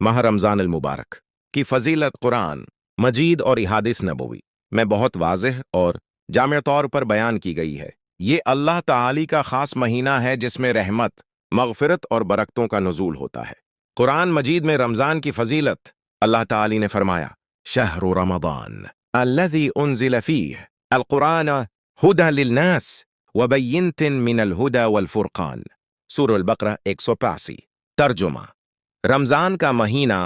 माह रमज़ान अल-मुबारक की फ़ज़ीलत कुरान मजीद और अहादीस नबवी में बहुत वाज़ेह और जामिअ तौर पर बयान की गई है। ये अल्लाह ताली का ख़ास महीना है जिसमें रहमत, मग़फ़िरत और बरकतों का नुज़ूल होता है। कुरान मजीद में रमज़ान की फ़ज़ीलत अल्लाह ताली ने फरमाया, शहरु रमज़ान अल्लज़ी उन्ज़िल फ़ीह अल-कुरान हुदा लिन्नास व बय्यिनतिन मिनल हुदा वल फ़ुरक़ान। सूरह अल-बक़रा 185। तर्जुमा: रमज़ान का महीना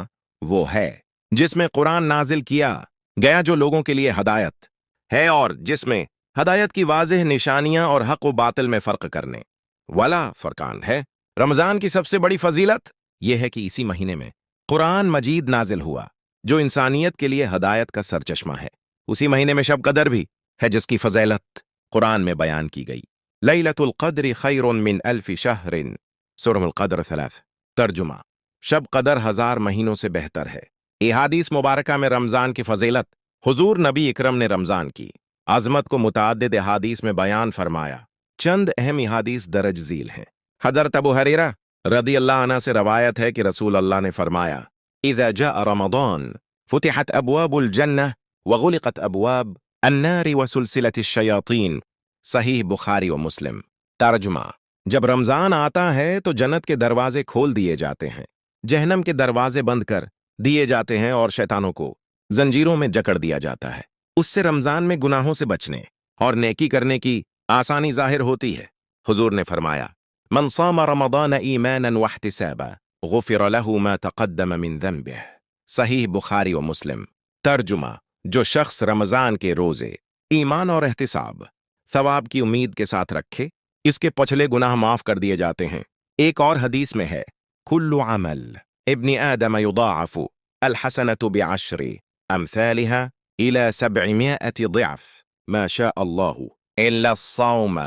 वो है जिसमें कुरान नाजिल किया गया जो लोगों के लिए हदायत है और जिसमें हदायत की वाज़ेह निशानियां और हक़ व बातिल में फ़र्क करने वाला फ़ुरक़ान है। रमज़ान की सबसे बड़ी फ़ज़ीलत यह है कि इसी महीने में कुरान मजीद नाजिल हुआ जो इंसानियत के लिए हदायत का सरचश्मा है। उसी महीने में शब कदर भी है जिसकी फ़ज़ीलत कुरान में बयान की गई। लैलतुल क़द्र खैरुन मिन अल्फ़ि शहरिन। सूरह अल-क़द्र 3। तर्जुमा: शब कदर 1000 महीनों से बेहतर है। अहादीस मुबारका में रमज़ान की फ़ज़ीलत हुज़ूर नबी इकरम ने रमज़ान की आज़मत को मुतअद्दिद अहादीस में बयान फरमाया। चंद अहम अहादीस दरज झील हैं। हज़रत अबू हुरैरा रज़ियल्लाहु अन्हु से रवायत है कि रसूल अल्लाह ने फरमाया, इज़ा जाअ रमज़ान फ़ुतिहत अब्वाबुल जन्नह व ग़ुलिक़त अब्वाब अन्नार व सुलसिलतिश शयातीन। सहीह बुखारी व मुस्लिम। तर्जुमा: जब रमज़ान आता है तो जन्नत के दरवाजे खोल दिए जाते हैं, जहन्नम के दरवाजे बंद कर दिए जाते हैं और शैतानों को जंजीरों में जकड़ दिया जाता है। उससे रमज़ान में गुनाहों से बचने और नेकी करने की आसानी ज़ाहिर होती है। हुज़ूर ने फरमाया, मन सामा रमज़ान ईमानन व इह्तिसाबा गुफ़िर लहू मा तक़द्दम मिन ज़ंबिह। सहीह बुखारी व मुस्लिम। तर्जुमा: जो शख्स रमज़ान के रोज़े ईमान और एहतिसाब सवाब की उम्मीद के साथ रखे, इसके पछले गुनाह माफ कर दिए जाते हैं। एक और हदीस में है, कुल्लु अमल इब्न आदम युदाअफ़ु अल हसनतु बिअश्रि अम्सालिहा इला 700 ज़िअफ़ मा शा अल्लाहु इल्ला अस्सौम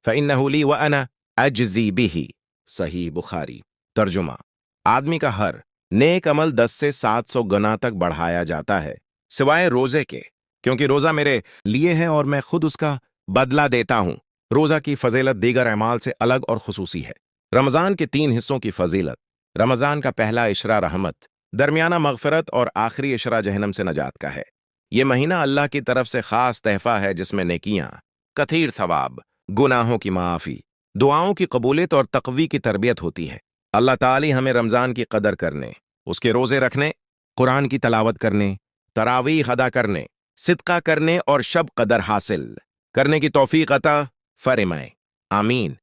फ़इन्नहु ली व अना अज्ज़ी बिही। सही बुखारी। तर्जुमा: आदमी का हर नेक अमल 10 से 700 गुना तक बढ़ाया जाता है सिवाय रोजे के, क्योंकि रोजा मेरे लिए है और मैं खुद उसका बदला देता हूं। रोजा की फजीलत दीगर अमाल से अलग और खुसूसी है। रमजान के 3 हिस्सों की फजीलत। रमजान का पहला इशरा रहमत, दरमियाना मगफरत और आखिरी इशरा जहन्नम से नजात का है। यह महीना अल्लाह की तरफ से खास तहफा है जिसमें नेकियां, कथीर थवाब, गुनाहों की माफी, दुआओं की कबूलियत और तक़वी की तरबियत होती है। अल्लाह ताली हमें रमजान की कदर करने, उसके रोजे रखने, कुरान की तलावत करने, तरावीह अदा करने, सिदका करने और शब कदर हासिल करने की तौफीक अता फरमाए। आमीन।